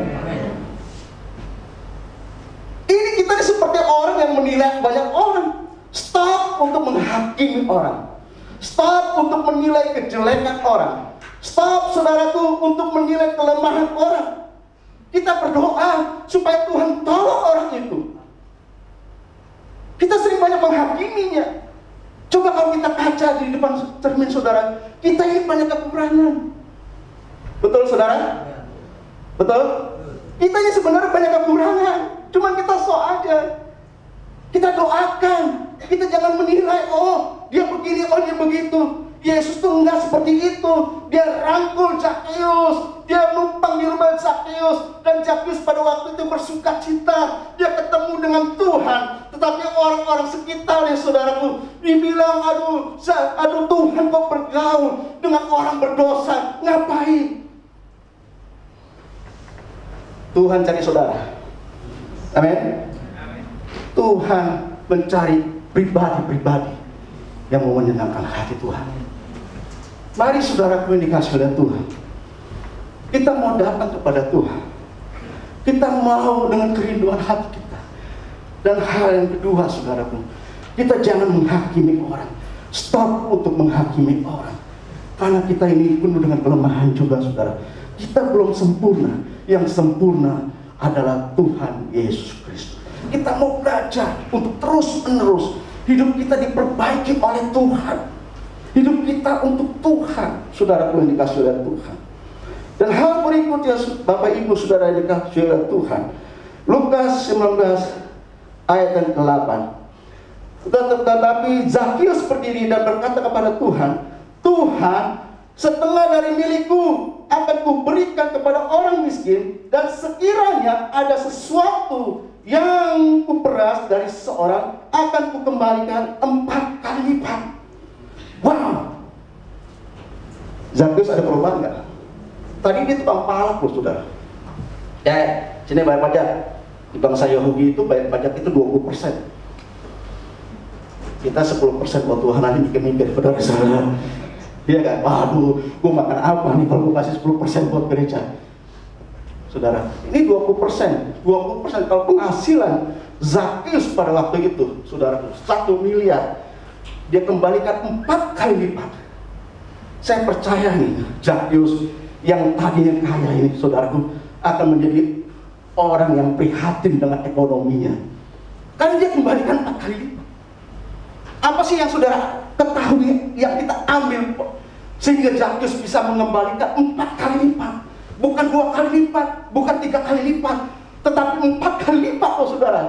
Ini kita seperti orang yang menilai banyak orang. Stop untuk menghakimi orang. Stop untuk menilai kejelekan orang. Stop saudaraku untuk menilai kelemahan orang. Kita berdoa supaya Tuhan tolong orang itu. Kita sering banyak menghakiminya. Coba kalau kita kaca di depan cermin saudara, kita ini banyak kekurangan. Betul saudara? Betul? Kita ini sebenarnya banyak kekurangan. Cuman kita sok aja. Kita doakan. Kita jangan menilai, oh dia begini, oh dia begitu. Yesus tuh enggak seperti itu. Dia rangkul Zakheus, dia numpang di rumah Zakheus, dan Zakheus pada waktu itu bersuka cita. Dia ketemu dengan Tuhan. Tetapi orang-orang sekitarnya saudaraku dibilang, aduh Tuhan kok bergaul dengan orang berdosa, ngapain? Tuhan cari saudara. Amin. Tuhan mencari pribadi-pribadi yang mau menyenangkan hati Tuhan. Mari saudaraku yang dikasih oleh Tuhan, kita mau datang kepada Tuhan. Kita mau dengan kerinduan hati kita. Dan hal yang kedua saudaraku, kita jangan menghakimi orang. Stop untuk menghakimi orang. Karena kita ini penuh dengan kelemahan juga saudara. Kita belum sempurna. Yang sempurna adalah Tuhan Yesus Kristus. Kita mau belajar untuk terus-menerus hidup kita diperbaiki oleh Tuhan. Hidup kita untuk Tuhan, saudaraku yang dikasih oleh Tuhan. Dan hal berikutnya, Bapak Ibu saudara yang dikasih oleh Tuhan, Lukas 19 ayat yang ke-8. Tetapi Zakheus berdiri dan berkata kepada Tuhan, Tuhan, setengah dari milikku akan kuberikan kepada orang miskin, dan sekiranya ada sesuatu yang kuperas dari seseorang, akan kukembalikan 4 kali lipat. Wow. Zakheus ada perubahan nggak? Tadi dia tukang palak loh saudara. Ya, sini bayar pajak. Di bangsa Yahudi itu bayar pajak itu 20%. Kita 10% buat Tuhan, nanti mikir-mikir saudara. Iya kan? Waduh, gue makan apa nih kalau gue kasih 10% buat gereja? Saudara, ini 20%. 20% kalau penghasilan Zakheus pada waktu itu, saudara, 1 miliar. Dia kembalikan 4 kali lipat. Saya percaya nih, Zakheus yang tadinya kaya ini, saudaraku, akan menjadi orang yang prihatin dengan ekonominya. Karena dia kembalikan 4 kali lipat. Apa sih yang saudara ketahui, yang kita ambil sehingga Zakheus bisa mengembalikan 4 kali lipat? Bukan 2 kali lipat, bukan 3 kali lipat, tetapi 4 kali lipat loh saudara.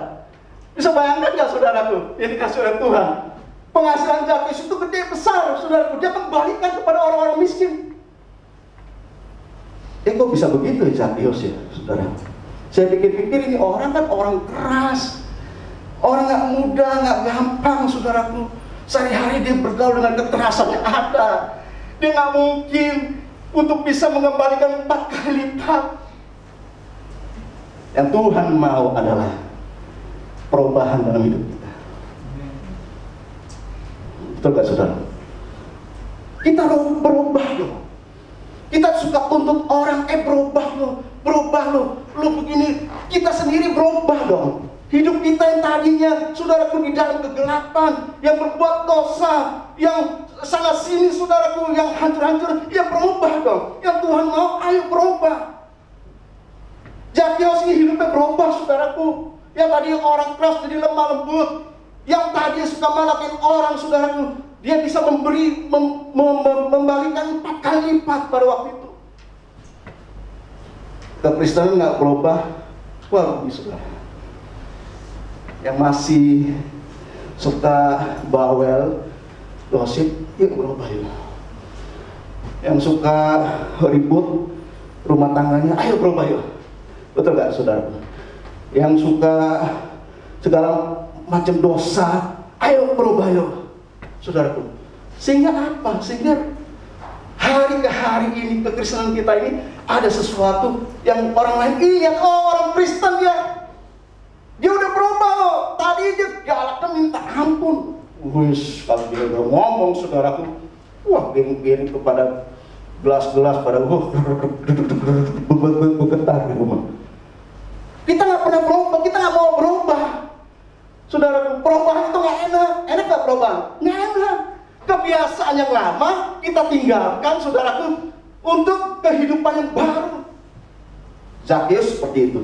Bisa bayangkan gak saudaraku yang dikasih oleh Tuhan? Penghasilan Zakheus itu gede besar, saudaraku. Dia kembalikan kepada orang-orang miskin. Kok bisa begitu ya Zakheus ya, saudara? Saya pikir-pikir ini orang kan orang keras, orang gak mudah, gak gampang, saudaraku. Sehari-hari dia bergaul dengan kekerasan yang ada. Dia gak mungkin untuk bisa mengembalikan 4 kali lipat. Yang Tuhan mau adalah perubahan dalam hidup kita. Betul gak saudara? Kita berubah loh. Kita suka tuntut orang, berubah loh. Lu begini, kita sendiri berubah dong. Hidup kita yang tadinya saudaraku di dalam kegelapan, yang berbuat dosa, yang sana sini saudaraku, yang hancur-hancur, ya berubah dong. Yang Tuhan mau, ayo berubah. Zakheus ini hidupnya berubah saudaraku. Yang tadi orang keras jadi lemah lembut. Yang tadi suka malakin orang saudaraku, dia bisa membalikan 4 kali lipat pada waktu itu. Kekristenan nggak berubah, wah saudara. Yang masih suka bawel, gosip, yuk berubah yuk. Yang suka ribut rumah tangganya, ayo berubah yuk. Betul gak saudara? Yang suka segala macam dosa, ayo berubah yuk, saudaraku. Sehingga apa? Sehingga hari ke hari ini kekristenan kita ini ada sesuatu yang orang lain lihat, oh orang Kristen dia udah berubah loh. Tadi dia galaknya minta ampun. Wih, kalau dia udah ngomong saudaraku, wah geng-geng kepada gelas-gelas pada bergetar di rumah. Kita nggak pernah berubah, kita nggak mau berubah. Saudara, perubahan itu nggak enak. Enak nggak perubahan? Nggak enak. Kebiasaan yang lama kita tinggalkan, saudaraku, untuk kehidupan yang baru. Zakheus seperti itu.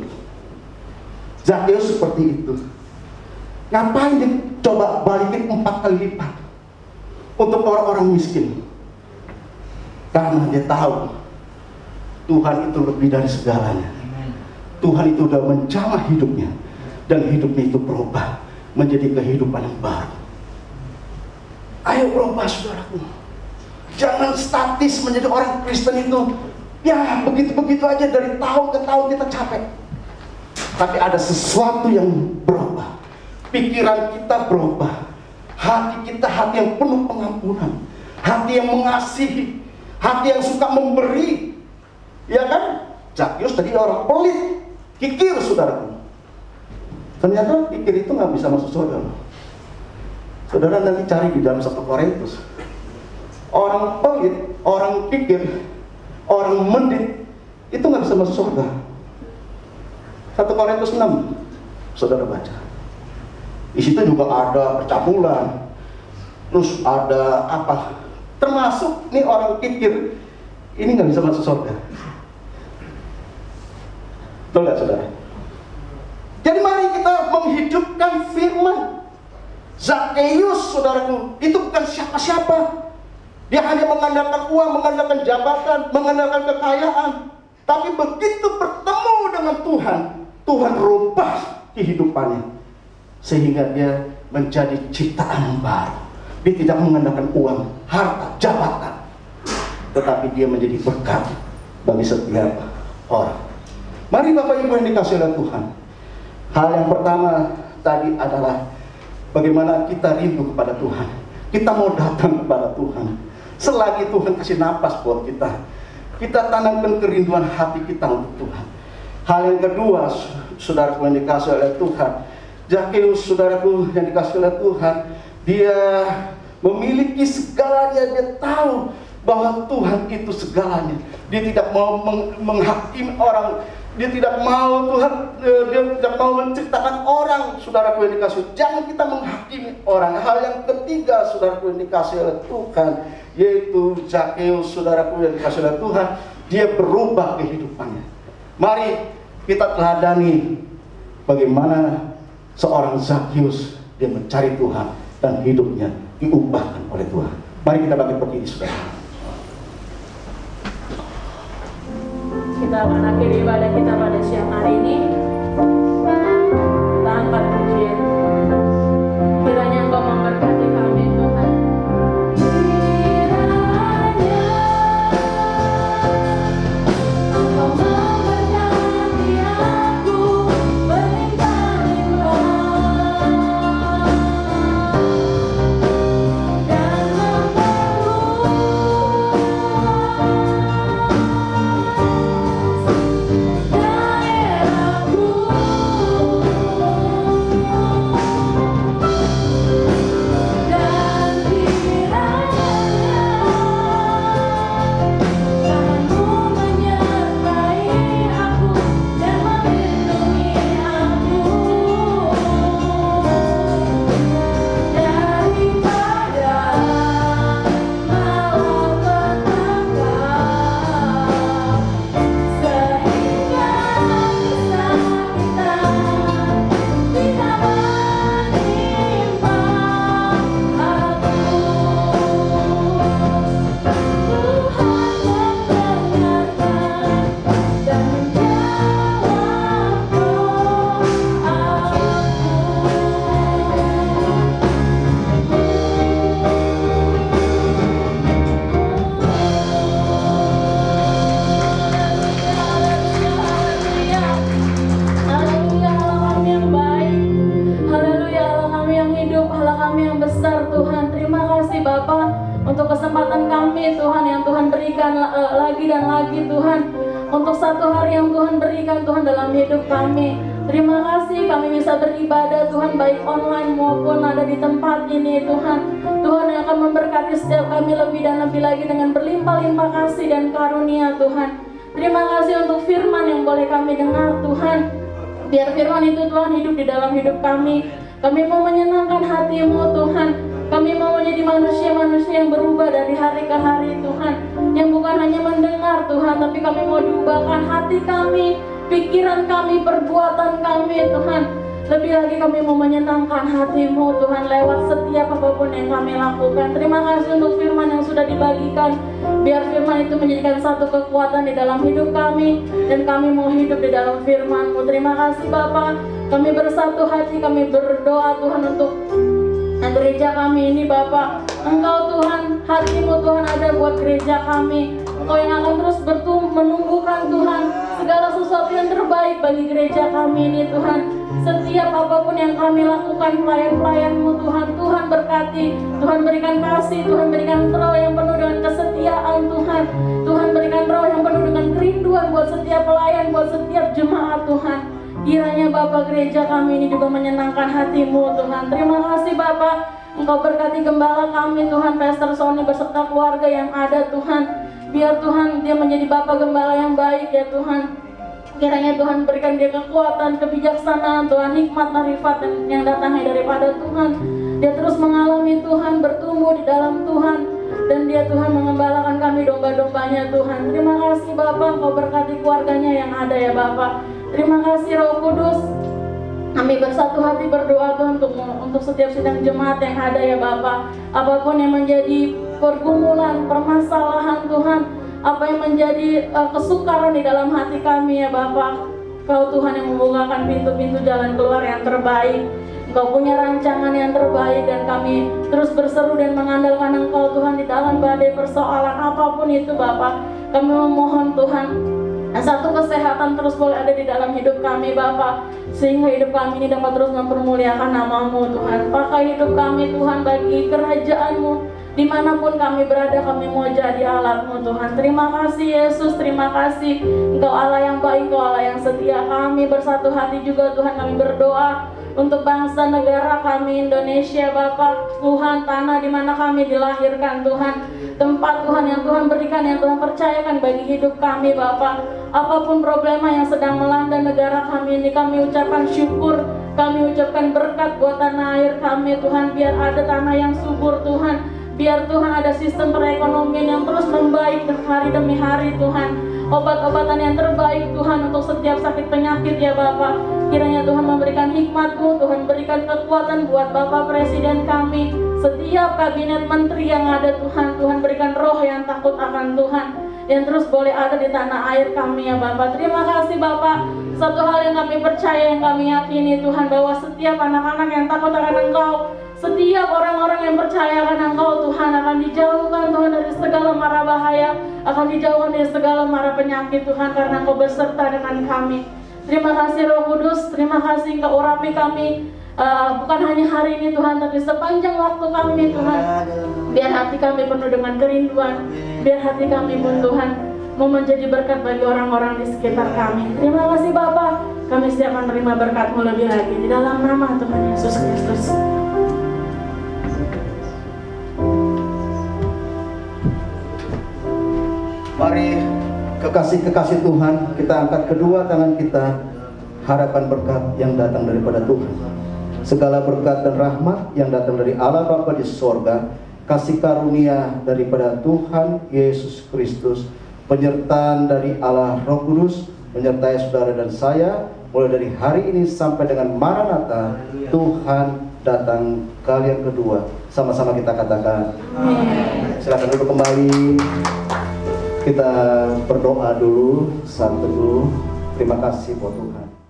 Zakheus seperti itu. Ngapain dia coba balikin 4 kali lipat untuk orang-orang miskin? Karena dia tahu Tuhan itu lebih dari segalanya. Tuhan itu sudah menjamah hidupnya, dan hidupnya itu berubah menjadi kehidupan yang baru. Ayo berubah saudaraku. Jangan statis menjadi orang Kristen itu ya begitu-begitu aja, dari tahun ke tahun kita capek. Tapi ada sesuatu yang berubah. Pikiran kita berubah. Hati kita hati yang penuh pengampunan, hati yang mengasihi, hati yang suka memberi. Ya kan? Zakheus tadi orang pelit, kikir saudaraku. Ternyata kikir itu nggak bisa masuk surga. Saudara nanti cari di dalam 1 Korintus. Orang pelit, orang kikir, orang mendit itu nggak bisa masuk surga. 1 Korintus 6, saudara baca. Di situ juga ada percabulan, terus ada apa? Termasuk nih orang kikir ini nggak bisa masuk surga. Betul nggak saudara? Jadi mari kita menghidupkan firman. Zakheus, saudaraku, itu bukan siapa-siapa. Dia hanya mengandalkan uang, mengandalkan jabatan, mengandalkan kekayaan. Tapi begitu bertemu dengan Tuhan, Tuhan rubah kehidupannya, sehingga dia menjadi ciptaan yang baru. Dia tidak mengandalkan uang, harta, jabatan, tetapi dia menjadi berkat bagi setiap orang. Mari Bapak Ibu yang dikasihi oleh Tuhan, hal yang pertama tadi adalah bagaimana kita rindu kepada Tuhan. Kita mau datang kepada Tuhan. Selagi Tuhan kasih napas buat kita, kita tanamkan kerinduan hati kita untuk Tuhan. Hal yang kedua, saudaraku yang dikasihi oleh Tuhan, Zakheus, saudaraku yang dikasihi oleh Tuhan, dia memiliki segalanya. Dia tahu bahwa Tuhan itu segalanya. Dia tidak mau menghakimi orang. Dia tidak mau dia tidak mau menceritakan orang, saudaraku yang dikasihi. Jangan kita menghakimi orang. Hal yang ketiga, saudaraku yang dikasihi oleh Tuhan, yaitu Zakheus, saudaraku yang dikasihi oleh Tuhan, dia berubah kehidupannya. Mari kita teladani bagaimana seorang Zakheus dia mencari Tuhan dan hidupnya diubahkan oleh Tuhan. Mari kita bangkit berdiri, saudara. Kita akan akhiri ibadah kita pada siang hari ini. Kita angkat pujian. Kiranya Engkau memberkati kami, Tuhan. Kiranya Engkau memberkati aku berlimpah-limpah dan memperluas daerah kami yang besar Tuhan. Terima kasih Bapa untuk kesempatan kami Tuhan yang Tuhan berikan lagi dan lagi Tuhan. Untuk satu hari yang Tuhan berikan Tuhan dalam hidup kami. Terima kasih kami bisa beribadah Tuhan, baik online maupun ada di tempat ini Tuhan. Tuhan yang akan memberkati setiap kami lebih dan lebih lagi dengan berlimpah-limpah kasih dan karunia Tuhan. Terima kasih untuk firman yang boleh kami dengar Tuhan. Biar firman itu Tuhan hidup di dalam hidup kami. Kami mau menyenangkan hati-Mu Tuhan. Kami mau menjadi manusia-manusia yang berubah dari hari ke hari Tuhan. Yang bukan hanya mendengar Tuhan, tapi kami mau diubahkan hati kami, pikiran kami, perbuatan kami Tuhan. Lebih lagi kami mau menyenangkan hati-Mu Tuhan lewat setiap apapun yang kami lakukan. Terima kasih untuk firman yang sudah dibagikan. Biar firman itu menjadikan satu kekuatan di dalam hidup kami. Dan kami mau hidup di dalam firman-Mu. Terima kasih Bapa. Kami bersatu hati, kami berdoa Tuhan untuk gereja kami ini Bapa. Engkau Tuhan, hati-Mu Tuhan ada buat gereja kami. Engkau yang akan terus menumbuhkan Tuhan segala sesuatu yang terbaik bagi gereja kami ini Tuhan. Setiap apapun yang kami lakukan, pelayan-pelayan-Mu Tuhan, Tuhan berkati, Tuhan berikan kasih, Tuhan berikan roh yang penuh dengan kesetiaan Tuhan. Tuhan berikan roh yang penuh dengan kerinduan buat setiap pelayan, buat setiap jemaat Tuhan. Kiranya Bapa gereja kami ini juga menyenangkan hati-Mu Tuhan. Terima kasih Bapa. Engkau berkati gembala kami Tuhan, Pastor Sony beserta keluarga yang ada Tuhan. Biar Tuhan dia menjadi Bapa gembala yang baik ya Tuhan. Kiranya Tuhan berikan dia kekuatan, kebijaksanaan Tuhan, hikmat, marifat yang datangnya daripada Tuhan. Dia terus mengalami Tuhan, bertumbuh di dalam Tuhan. Dan dia Tuhan mengembalakan kami domba-dombanya Tuhan. Terima kasih Bapa, Engkau berkati keluarganya yang ada ya Bapa. Terima kasih Roh Kudus. Kami bersatu hati berdoa Tuhan untuk setiap sidang jemaat yang ada ya Bapa. Apapun yang menjadi pergumulan, permasalahan Tuhan, apa yang menjadi kesukaran di dalam hati kami ya Bapa. Kau Tuhan yang membukakan pintu-pintu jalan keluar yang terbaik. Engkau punya rancangan yang terbaik dan kami terus berseru dan mengandalkan Engkau Tuhan di dalam badai persoalan apapun itu Bapa. Kami memohon Tuhan satu kesehatan terus boleh ada di dalam hidup kami Bapa, sehingga hidup kami ini dapat terus mempermuliakan nama-Mu Tuhan. Pakai hidup kami Tuhan bagi kerajaan-Mu. Dimanapun kami berada kami mau jadi alat-Mu Tuhan. Terima kasih Yesus, terima kasih Engkau Allah yang baik, Engkau Allah yang setia. Kami bersatu hati juga Tuhan, kami berdoa untuk bangsa negara kami Indonesia Bapa. Tuhan, tanah di mana kami dilahirkan Tuhan, tempat Tuhan yang Tuhan berikan, yang Tuhan percayakan bagi hidup kami Bapa. Apapun problema yang sedang melanda negara kami ini, kami ucapkan syukur, kami ucapkan berkat buat tanah air kami Tuhan. Biar ada tanah yang subur Tuhan. Biar Tuhan ada sistem perekonomian yang terus membaik hari demi hari Tuhan. Obat-obatan yang terbaik Tuhan untuk setiap sakit penyakit ya Bapa. Kiranya Tuhan memberikan hikmat-Mu, Tuhan berikan kekuatan buat Bapak Presiden kami, setiap kabinet menteri yang ada Tuhan. Tuhan berikan roh yang takut akan Tuhan, yang terus boleh ada di tanah air kami ya Bapak. Terima kasih Bapak. Satu hal yang kami percaya, yang kami yakini Tuhan, bahwa setiap anak-anak yang takut akan Engkau, setiap orang-orang yang percaya akan Engkau Tuhan, akan dijauhkan Tuhan dari segala mara bahaya, akan dijauhkan dari segala mara penyakit Tuhan, karena Engkau beserta dengan kami. Terima kasih Roh Kudus, terima kasih Engkau urapi kami, bukan hanya hari ini Tuhan, tapi sepanjang waktu kami Tuhan. Biar hati kami penuh dengan kerinduan, biar hati kami pun Tuhan mau menjadi berkat bagi orang-orang di sekitar kami. Terima kasih Bapa, kami siap menerima berkat-Mu lebih lagi di dalam nama Tuhan Yesus Kristus. Mari kekasih-kekasih Tuhan, kita angkat kedua tangan kita, harapan berkat yang datang daripada Tuhan. Segala berkat dan rahmat yang datang dari Allah Bapa di sorga, kasih karunia daripada Tuhan Yesus Kristus, penyertaan dari Allah Roh Kudus menyertai saudara dan saya mulai dari hari ini sampai dengan Maranatha, Tuhan datang kali yang kedua. Sama-sama kita katakan amin. Silakan duduk kembali. Kita berdoa dulu, saat teduh. Terima kasih buat Tuhan.